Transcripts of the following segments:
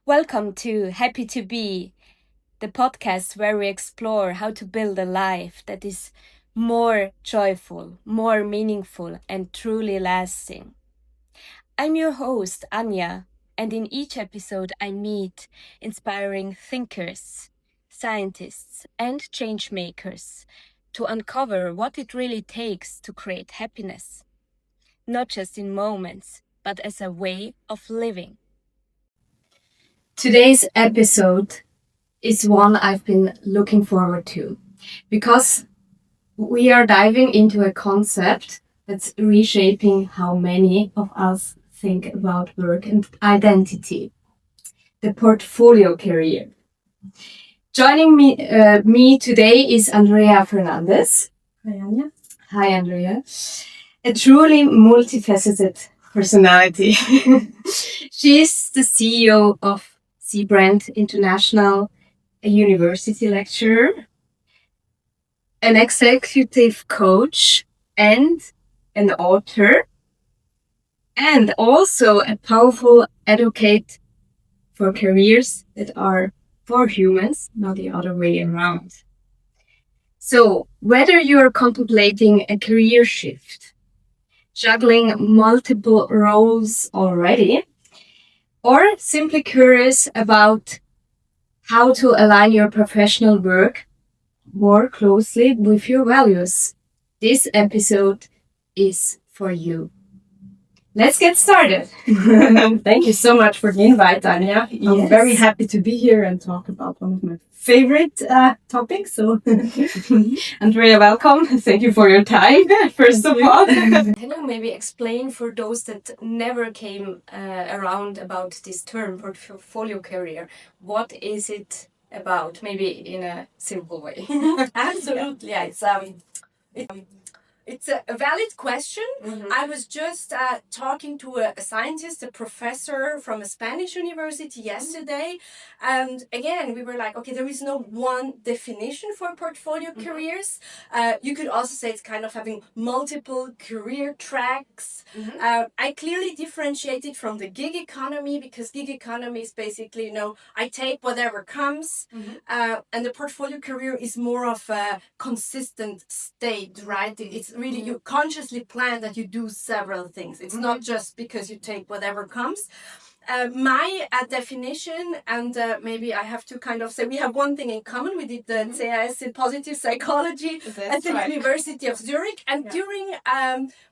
Welcome to Happy to Be, the podcast where we explore how to build a life that is more joyful, more meaningful, and truly lasting. I'm your host, Anja, and in each episode I meet inspiring thinkers, scientists, and change makers to uncover what it really takes to create happiness, not just in moments, but as a way of living. Today's episode is one I've been looking forward to because we are diving into a concept that's reshaping how many of us think about work and identity, the portfolio career. Joining me today is Andreia Fernandes. Hi, Anja. Hi, Andrea. A truly multifaceted personality. She's the CEO of Seabrand International, a university lecturer, an executive coach, and an author, and also a powerful advocate for careers that are for humans, not the other way around. So, whether you're contemplating a career shift, juggling multiple roles already, or simply curious about how to align your professional work more closely with your values, this episode is for you. Let's get started. Thank you so much for the invite, Anja. I'm very happy to be here and talk about one of my favorite topics. So, Andrea, welcome. Thank you for your time, first of all. Can you maybe explain for those that never came around about this term, portfolio career, what is it about? Maybe in a simple way. Absolutely, yeah. It's a valid question. I was just talking to a scientist, a professor from a Spanish university yesterday. And again, we were like, okay, there is no one definition for portfolio careers. You could also say it's kind of having multiple career tracks. I clearly differentiate it from the gig economy because gig economy is basically, I take whatever comes. And the portfolio career is more of a consistent state, right? It's really, you consciously plan that you do several things. It's not just because you take whatever comes. My definition, and maybe I have to kind of say we have one thing in common. We did the CIS in positive psychology at the University of Zurich. And during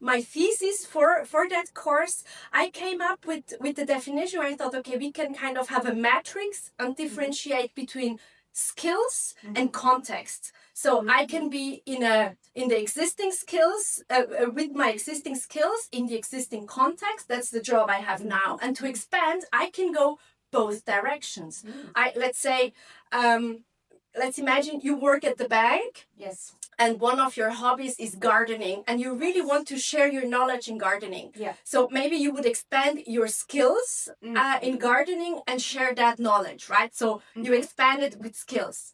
my thesis for that course, I came up with the definition where I thought, okay, we can kind of have a matrix and differentiate between skills and context. So I can be in the existing skills with my existing skills in the existing context. That's the job I have now. And to expand, I can go both directions. Let's imagine you work at the bank. Yes. And one of your hobbies is gardening, and you really want to share your knowledge in gardening. Yeah. So maybe you would expand your skills in gardening and share that knowledge, right? So you expand it with skills.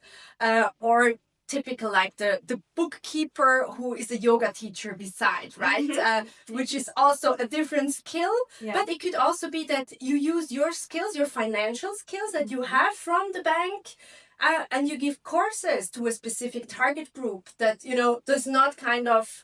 Or typical like the bookkeeper who is a yoga teacher beside, right? Which is also a different skill. Yeah. But it could also be that you use your skills, your financial skills that you have from the bank, and you give courses to a specific target group that, does not kind of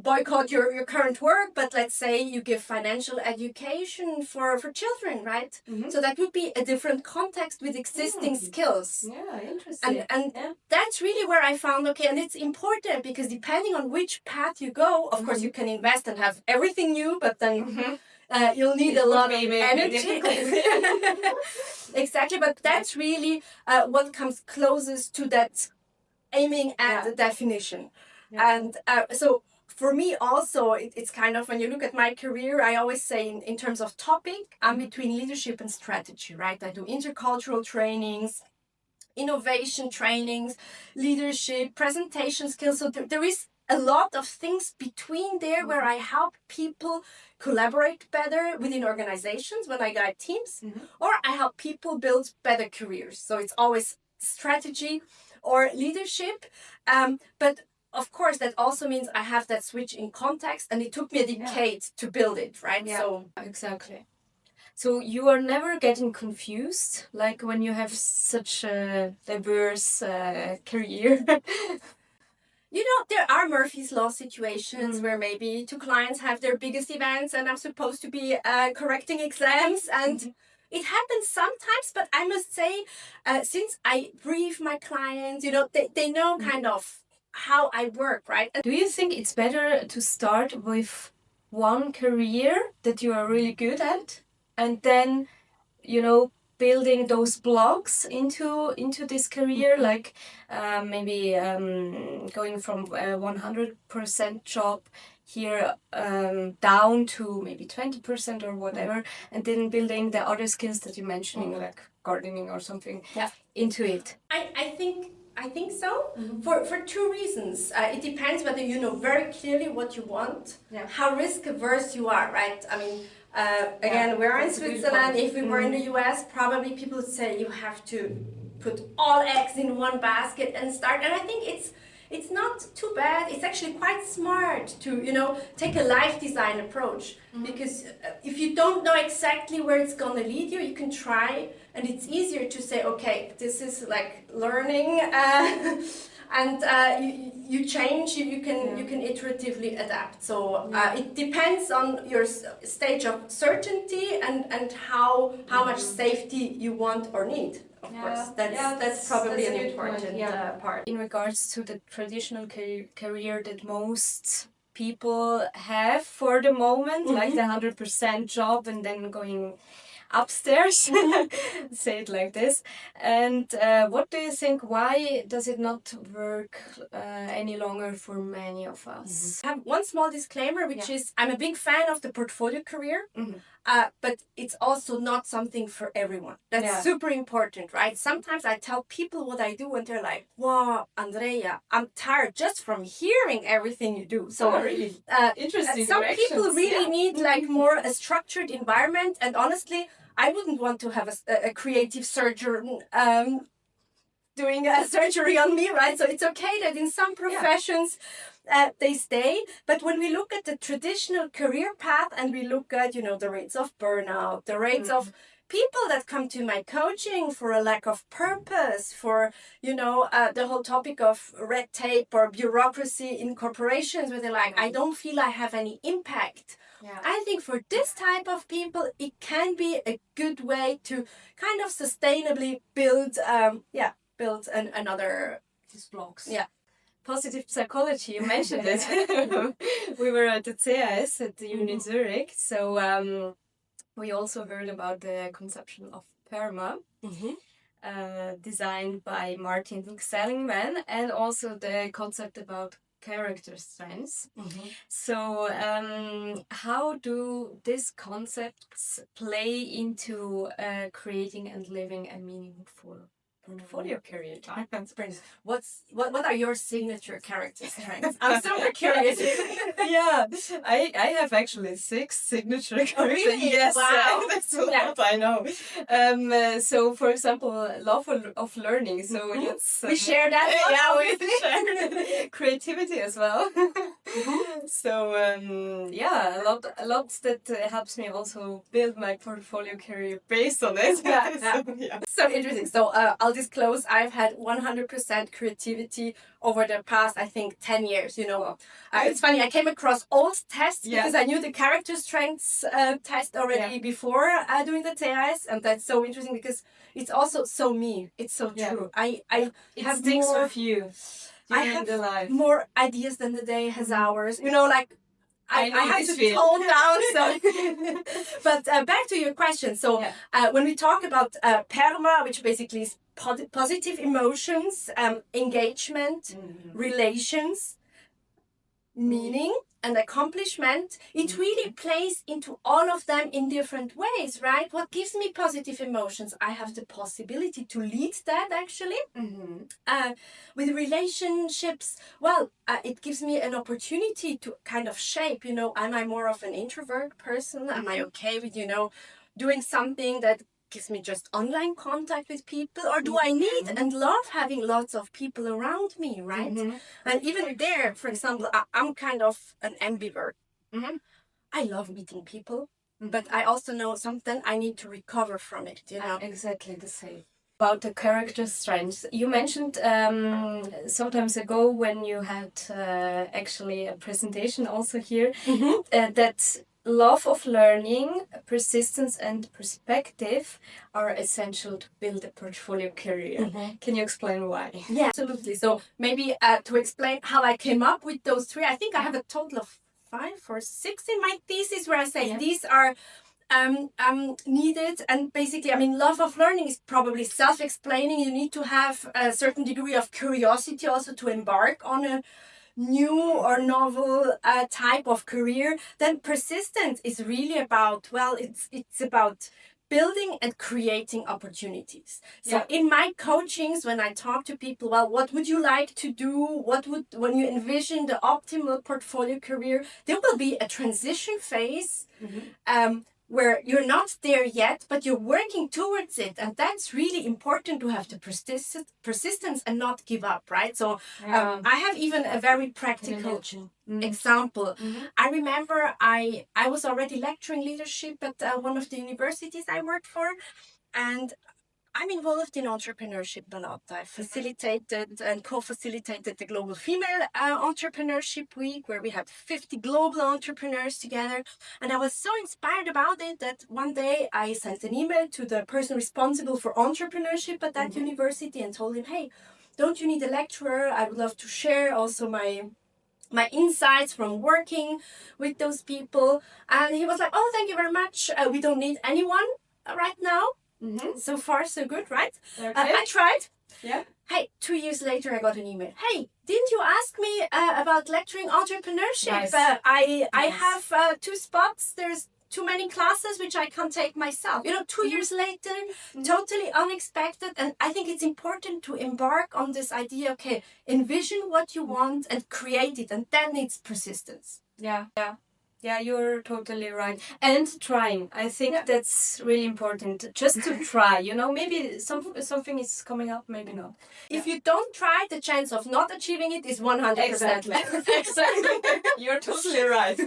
boycott your current work, but let's say you give financial education for children, right? So that would be a different context with existing skills. Yeah, interesting. And that's really where I found, okay, and it's important because depending on which path you go, of course you can invest and have everything new, but then you'll need a lot of energy. Exactly, but that's really what comes closest to that aiming at the definition. Yeah. And so for me also, it's kind of, when you look at my career, I always say in terms of topic, I'm between leadership and strategy, right? I do intercultural trainings, innovation trainings, leadership, presentation skills. So there is a lot of things between there where I help people collaborate better within organizations when I guide teams, or I help people build better careers. So it's always strategy or leadership. But of course, that also means I have that switch in context, and it took me a decade to build it, right? Yeah, So exactly. So you are never getting confused, like when you have such a diverse career. There are Murphy's Law situations where maybe two clients have their biggest events and I'm supposed to be correcting exams. And it happens sometimes, but I must say, since I brief my clients, they know kind of how I work, right? Do you think it's better to start with one career that you are really good at and then, building those blocks into this career, like maybe going from a 100% job here down to maybe 20% or whatever, and then building the other skills that you're mentioning, like gardening or something, into it? I think so, for two reasons. It depends whether you know very clearly what you want, how risk averse you are, right? I mean, again, we're in Switzerland. If we were in the US, probably people would say you have to put all eggs in one basket and start. And I think it's not too bad. It's actually quite smart to take a life design approach, because if you don't know exactly where it's gonna lead you, you can try, and it's easier to say, okay, this is like learning, and you change. You can iteratively adapt. So it depends on your stage of certainty and how much safety you want or need. Of course, that's probably an important part. In regards to the traditional career that most people have for the moment, like the 100% job and then going upstairs, say it like this. And what do you think, why does it not work any longer for many of us? I have one small disclaimer, which is I'm a big fan of the portfolio career, but it's also not something for everyone. That's super important, right? Sometimes I tell people what I do and they're like, wow, Andreia, I'm tired just from hearing everything you do. So really interesting. Some people really need like more a structured environment, and honestly, I wouldn't want to have a creative surgeon doing a surgery on me, right? So it's okay that in some professions they stay. But when we look at the traditional career path and we look at, the rates of burnout, the rates of people that come to my coaching for a lack of purpose, for, the whole topic of red tape or bureaucracy in corporations where they're like, I don't feel I have any impact. I think for this type of people, it can be a good way to kind of sustainably build another These blocks. Yeah. Positive psychology, you mentioned it. We were at the CAS at the Uni Zurich, so we also heard about the conception of PERMA, designed by Martin Seligman, and also the concept about character strengths. So how do these concepts play into creating and living a meaningful portfolio career? What are your signature character strengths? I'm super curious. I have actually 6 signature characters. Really? Yes, Wow. that's a lot, I know. So for example, love of learning. So it's we share that. we share creativity as well. So a lot that helps me also build my portfolio career based on it. So interesting. So I'll disclose I've had 100% creativity over the past, I think, 10 years. It's funny, I came across old tests because I knew the character strengths test already before doing the TAS, and that's so interesting because it's also so me. It's so true. I have sticks more with you. I have more ideas than the day has hours. I have to tone down. So, but back to your question. So when we talk about PERMA, which basically is positive emotions, engagement, relations, meaning, and accomplishment, it really plays into all of them in different ways, right? What gives me positive emotions? I have the possibility to lead that, actually. With relationships, it gives me an opportunity to kind of shape, am I more of an introvert person? Am I okay with, doing something that gives me just online contact with people, or do I need and love having lots of people around me, right? And even there, for example, I'm kind of an ambivert. I love meeting people. but I also know something I need to recover from it, you know. Exactly the same. About the character strengths, you mentioned sometimes ago when you had actually a presentation also here that love of learning, persistence, and perspective are essential to build a portfolio career. Can you explain why? Yeah, absolutely. So maybe to explain how I came up with those three, I think I have a total of 5 or 6 in my thesis where I say these are needed. And basically, I mean, love of learning is probably self-explaining. You need to have a certain degree of curiosity also to embark on a new or novel type of career. Then persistence is really about, well, it's about building and creating opportunities. So in my coachings, when I talk to people, well, what would you like to do? When you envision the optimal portfolio career, there will be a transition phase where you're not there yet, but you're working towards it. And that's really important to have the persistence and not give up, right? So I have even a very practical example. I remember I was already lecturing leadership at one of the universities I worked for. And I'm involved in entrepreneurship a lot. I facilitated and co-facilitated the Global Female Entrepreneurship Week, where we had 50 global entrepreneurs together. And I was so inspired about it that one day I sent an email to the person responsible for entrepreneurship at that university and told him, hey, don't you need a lecturer? I would love to share also my insights from working with those people. And he was like, oh, thank you very much. We don't need anyone right now. So far, so good, right? Okay. I tried. Yeah. Hey, 2 years later, I got an email. Hey, didn't you ask me about lecturing entrepreneurship? Nice. I have 2 spots. There's too many classes which I can't take myself. You know, 2 years later, totally unexpected. And I think it's important to embark on this idea. Okay, envision what you want and create it, and then it's persistence. Yeah, you're totally right. And trying. I think that's really important. Just to try, you know, maybe something is coming up, maybe not. If you don't try, the chance of not achieving it is 100%. Exactly. You're totally right.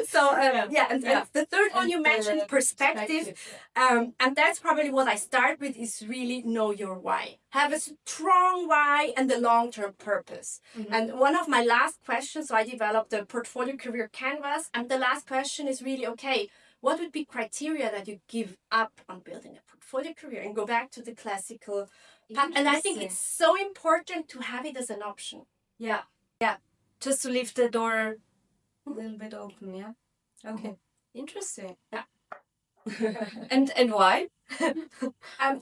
So, and the third one you mentioned, perspective. And that's probably what I start with, is really know your why. Have a strong why and a long-term purpose. And one of my last questions, so I developed a portfolio career canvas, and the last question is really, okay, what would be criteria that you give up on building a portfolio career and go back to the classical path? And I think it's so important to have it as an option. Yeah. Just to leave the door a little bit open, yeah? Okay. Interesting. Yeah. And why?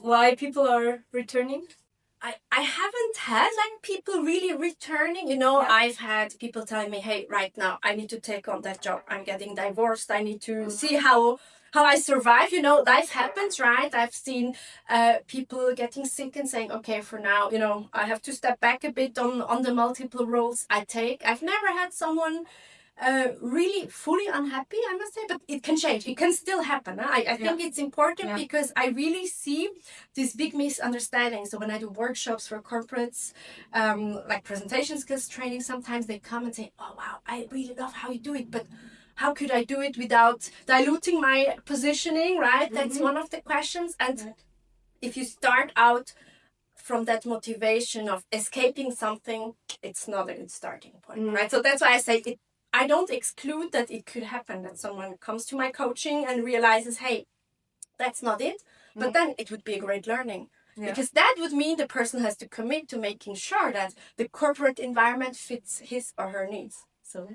Why people are returning? I haven't had like people really returning. You know, I've had people telling me, hey, right now I need to take on that job. I'm getting divorced. I need to see how I survive. You know, life happens, right? I've seen people getting sick and saying, okay, for now, you know, I have to step back a bit on the multiple roles I take. I've never had someone really fully unhappy, I must say, but it can change. It can still happen. I think it's important because I really see this big misunderstanding. So when I do workshops for corporates, like presentation skills training, sometimes they come and say, oh, wow, I really love how you do it, but how could I do it without diluting my positioning, right? That's one of the questions. And if you start out from that motivation of escaping something, it's not a good starting point, right? So that's why I say I don't exclude that it could happen that someone comes to my coaching and realizes, hey, that's not it. But then it would be a great learning. Because that would mean the person has to commit to making sure that the corporate environment fits his or her needs. So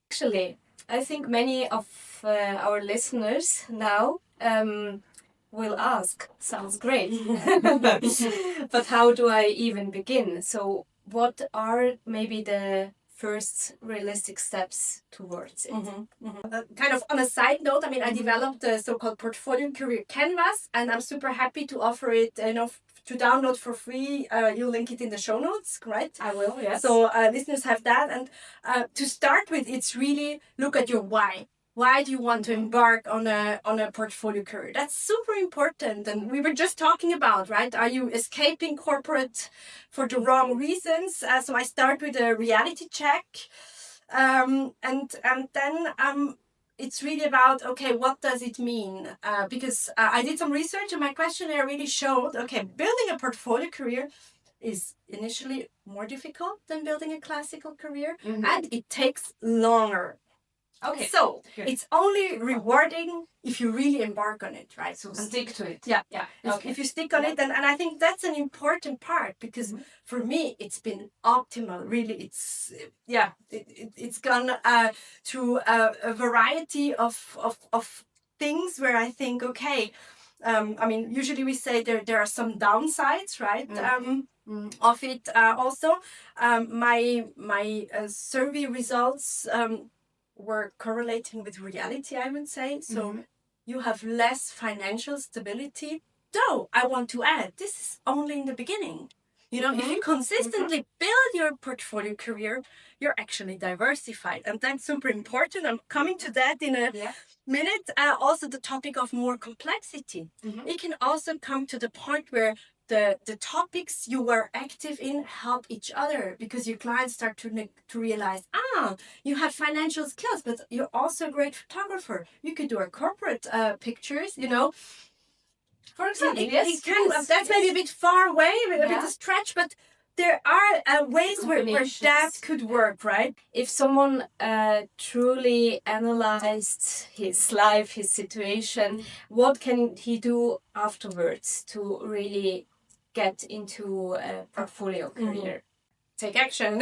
actually, I think many of our listeners now will ask, sounds great, but how do I even begin? So what are maybe the first realistic steps towards it? Kind of on a side note, I mean, I developed the so-called portfolio career canvas, and I'm super happy to offer it, you know, to download for free. You'll link it in the show notes, right? I will, yes. So listeners have that. And to start with, it's really look at your why. Why do you want to embark on a portfolio career? That's super important. And we were just talking about, right? Are you escaping corporate for the wrong reasons? So I start with a reality check. And then it's really about, okay, what does it mean? Because I did some research and my questionnaire really showed, okay, building a portfolio career is initially more difficult than building a classical career, and it takes longer. Okay. So good. It's only rewarding if you really embark on it, right? So stick to it. Yeah. If you stick on it, and I think that's an important part, because for me it's been optimal. Really, it's gone through a variety of things where I think, okay, I mean, usually we say there are some downsides, right? Of it also. My survey results were correlating with reality, I would say. So you have less financial stability. Though I want to add, this is only in the beginning. You know, if you consistently build your portfolio career, you're actually diversified. And that's super important. I'm coming to that in a minute. Also, the topic of more complexity. It can also come to the point where the topics you were active in help each other, because your clients start to realize, you have financial skills, but you're also a great photographer. You could do our corporate pictures, you know. For example, that's maybe a bit far away, a bit a stretch, but there are ways where that could work, right? If someone truly analyzed his life, his situation, what can he do afterwards to really get into a portfolio career? Take action.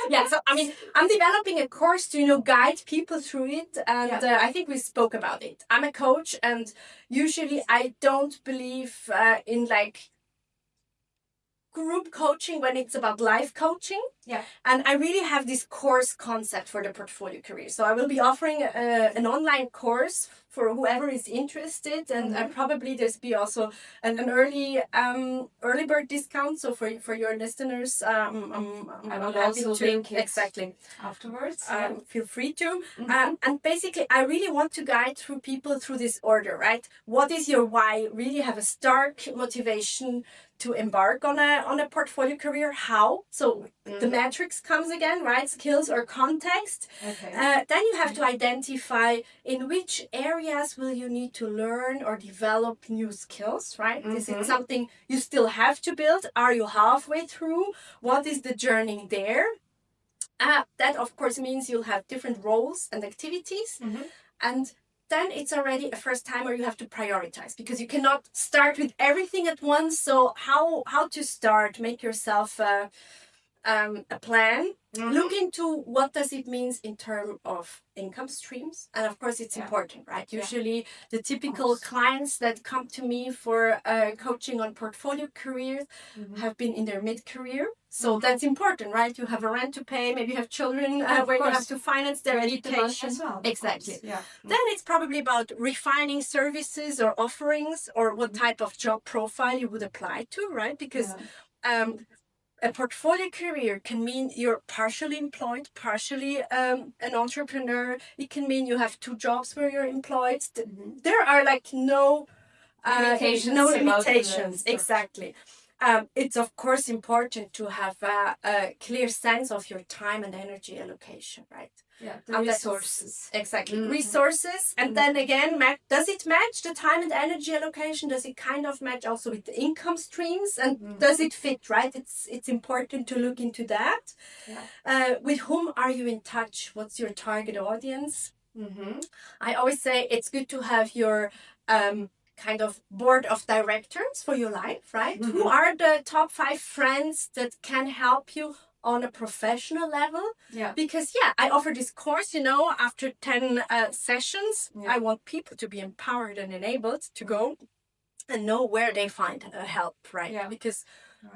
Yeah, so I mean, I'm developing a course to, you know, guide people through it, and I think we spoke about it. I'm a coach, and usually I don't believe in like group coaching when it's about life coaching. Yeah. And I really have this course concept for the portfolio career. So I will be offering an online course for whoever is interested, and probably there's be also an early bird discount. So for your listeners, I will also link it exactly afterwards. Feel free to. And basically, I really want to guide through people through this order, right? What is your why? Really have a stark motivation to embark on a portfolio career. How? So the matrix comes again, right? Skills or context. Okay. Then you have to identify in which areas will you need to learn or develop new skills, right? Is it something you still have to build? Are you halfway through? What is the journey there? That of course means you'll have different roles and activities, and then it's already a first time where you have to prioritize, because you cannot start with everything at once. So how to start? Make yourself a plan. Look into what does it means in terms of income streams, and of course it's important, right? Usually the typical clients that come to me for coaching on portfolio careers have been in their mid-career, so that's important, right? You have a rent to pay, maybe you have children where you have to finance their education as well. Exactly. Then it's probably about refining services or offerings, or what type of job profile you would apply to, right? Because a portfolio career can mean you're partially employed, partially an entrepreneur. It can mean you have 2 jobs where you're employed. There are like no limitations. Exactly. It's of course important to have a clear sense of your time and energy allocation, right? Yeah, the resources. Exactly. Resources. And then again, does it match the time and energy allocation? Does it kind of match also with the income streams? And does it fit, right? It's important to look into that. Yeah. With whom are you in touch? What's your target audience? I always say it's good to have your kind of board of directors for your life, right? Who are the top 5 friends that can help you on a professional level? Yeah. Because I offer this course, you know, after 10 sessions, I want people to be empowered and enabled to go and know where they find help, right? Yeah. Because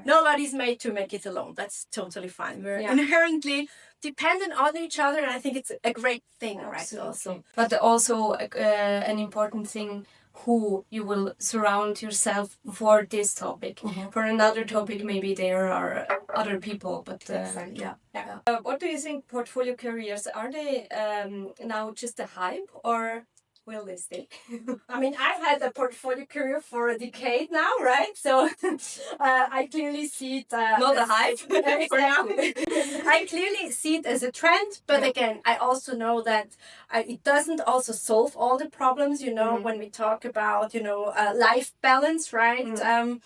nobody's made to make it alone. That's totally fine. We're inherently dependent on each other, and I think it's a great thing, right? Also, but also an important thing, who you will surround yourself for this topic. For another topic, maybe there are other people, but what do you think portfolio careers, are they now just a hype, or Will they stay? I mean, I've had a portfolio career for a decade now, right? So I clearly see it. Not a hype. Exactly. I clearly see it as a trend, but again, I also know that it doesn't also solve all the problems. You know, when we talk about life balance, right?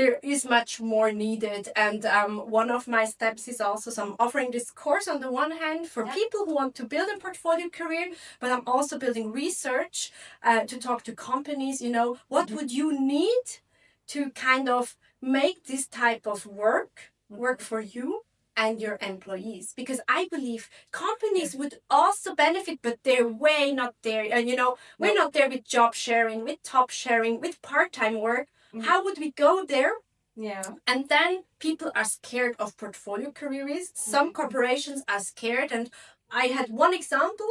There is much more needed, and one of my steps is also I'm offering this course on the one hand for people who want to build a portfolio career, but I'm also building research to talk to companies. What would you need to kind of make this type of work for you and your employees? Because I believe companies would also benefit, but they're way not there. And we're not there with job sharing, with top sharing, with part-time work. How would we go there? Yeah. And then people are scared of portfolio careers. Some corporations are scared. And I had one example.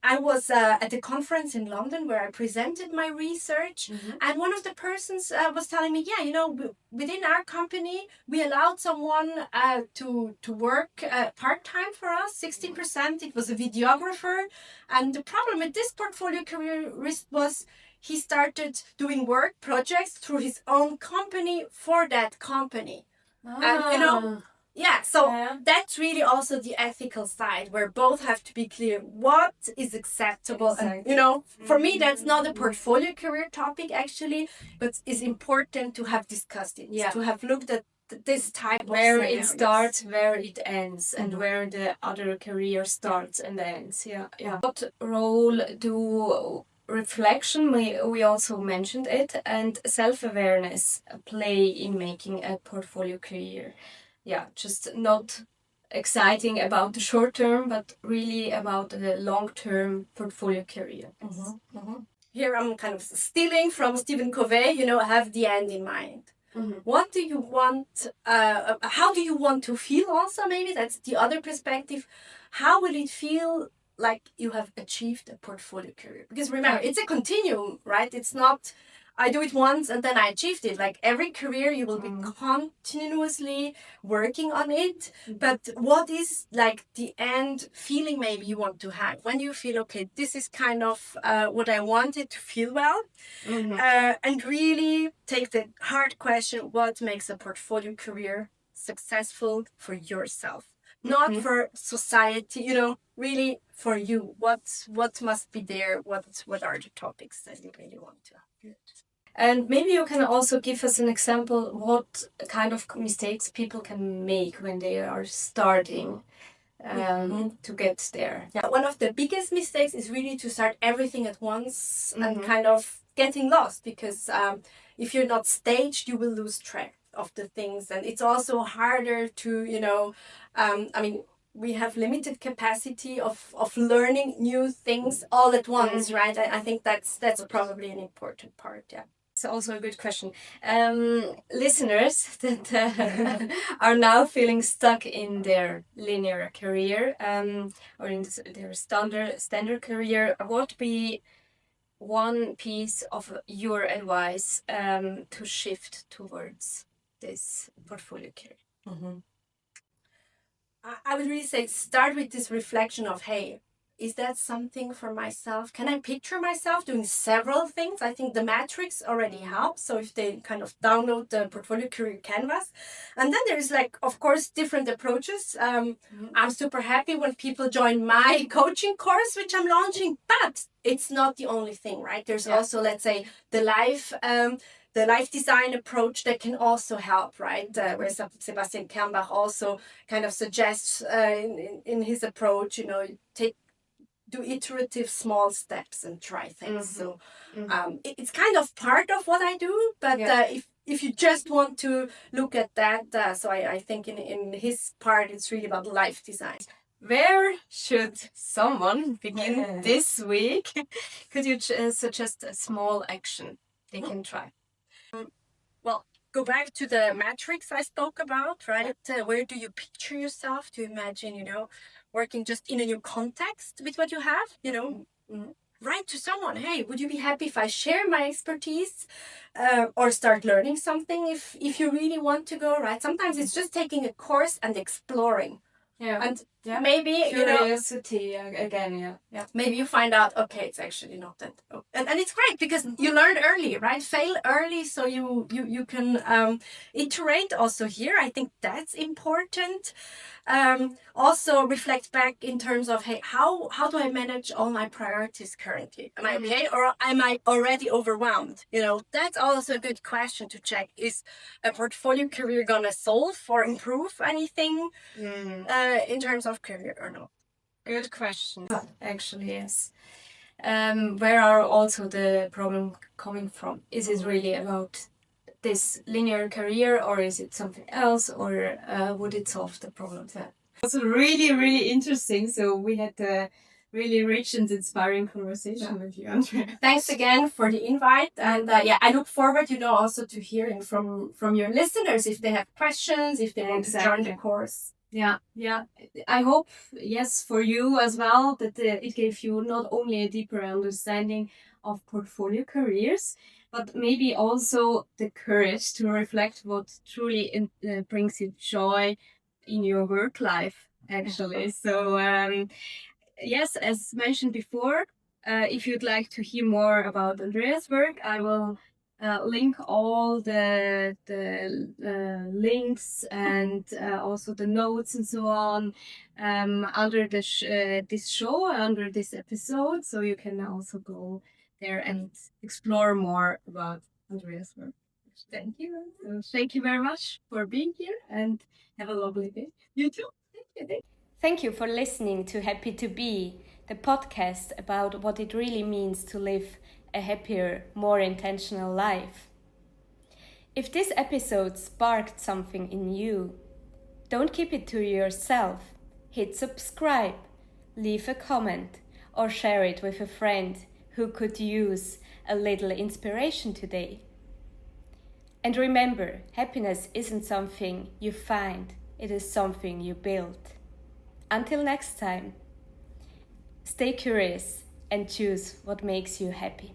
I was at a conference in London where I presented my research, and one of the persons was telling me, within our company, we allowed someone to work part-time for us, 60%. It was a videographer. And the problem with this portfolio career was he started doing work projects through his own company for that company. And that's really also the ethical side where both have to be clear what is acceptable. Exactly. And for me, that's not a portfolio career topic actually, but it's important to have discussed it, to have looked at this type of where it scenarios. starts, where it ends, and where the other career starts and ends. What role do reflection, we also mentioned it, and self-awareness play in making a portfolio career? Just not exciting about the short term, but really about the long-term portfolio career. Here I'm kind of stealing from Stephen Covey, have the end in mind. What do you want? How do you want to feel also? Maybe that's the other perspective. How will it feel like you have achieved a portfolio career? Because remember, it's a continuum, right? It's not I do it once and then I achieved it. Like every career, you will be continuously working on it. But what is like the end feeling maybe you want to have when you feel, okay, this is kind of what I wanted to feel well? And really take the hard question, what makes a portfolio career successful for yourself? Not for society, really for you. What must be there? What are the topics that you really want to have? And maybe you can also give us an example what kind of mistakes people can make when they are starting to get there. Yeah, one of the biggest mistakes is really to start everything at once and kind of getting lost, because if you're not staged, you will lose track of the things. And it's also harder to, we have limited capacity of learning new things all at once, right? I think that's probably an important part, yeah. It's also a good question. Listeners that are now feeling stuck in their linear career or in their standard career, what would be one piece of your advice to shift towards this portfolio career? I would really say start with this reflection of, hey, is that something for myself? Can I picture myself doing several things? I think the matrix already helps. So if they kind of download the portfolio career canvas, and then there's of course, different approaches. I'm super happy when people join my coaching course, which I'm launching, but it's not the only thing, right? There's also, let's say, the life design approach that can also help, right? Where Sebastian Kernbach also kind of suggests in his approach, do iterative small steps and try things. So it's kind of part of what I do, but if you just want to look at that, so I think in his part, it's really about life design. Where should someone begin this week? Could you suggest a small action they can try? Well, go back to the matrix I spoke about, right? Where do you picture yourself? Do you imagine, working just in a new context with what you have? Write to someone, hey, would you be happy if I share my expertise or start learning something if you really want to go, right? Sometimes it's just taking a course and exploring. Yeah. And Yeah. Maybe, curiosity again, yeah, maybe you find out, okay, it's actually not that. Oh. And it's great because you learn early, right? Fail early so you can iterate also here. I think that's important. Also reflect back in terms of, hey, how do I manage all my priorities currently? Am I okay, or am I already overwhelmed? That's also a good question to check. Is a portfolio career gonna solve or improve anything in terms of career or not? Good question. Actually, yes. Where are also the problem coming from? Is it really about this linear career, or is it something else, or would it solve the problem? Also really, really interesting. So we had a really rich and inspiring conversation with you, Andreia. Thanks again for the invite. And I look forward, also to hearing from your listeners if they have questions, if they want to join the course. Yeah. I hope, yes, for you as well, that it gave you not only a deeper understanding of portfolio careers, but maybe also the courage to reflect what truly brings you joy in your work life, actually. So, yes, as mentioned before, if you'd like to hear more about Andreia's work, I will link all the links and also the notes and so on under this show, under this episode, so you can also go there and explore more about Andreia's work. Thank you. So thank you very much for being here, and have a lovely day. You too. Thank you. Thank you for listening to Happy to Be, the podcast about what it really means to live a happier, more intentional life. If this episode sparked something in you, don't keep it to yourself. Hit subscribe, leave a comment, or share it with a friend who could use a little inspiration today. And remember, happiness isn't something you find, it is something you build. Until next time, stay curious and choose what makes you happy.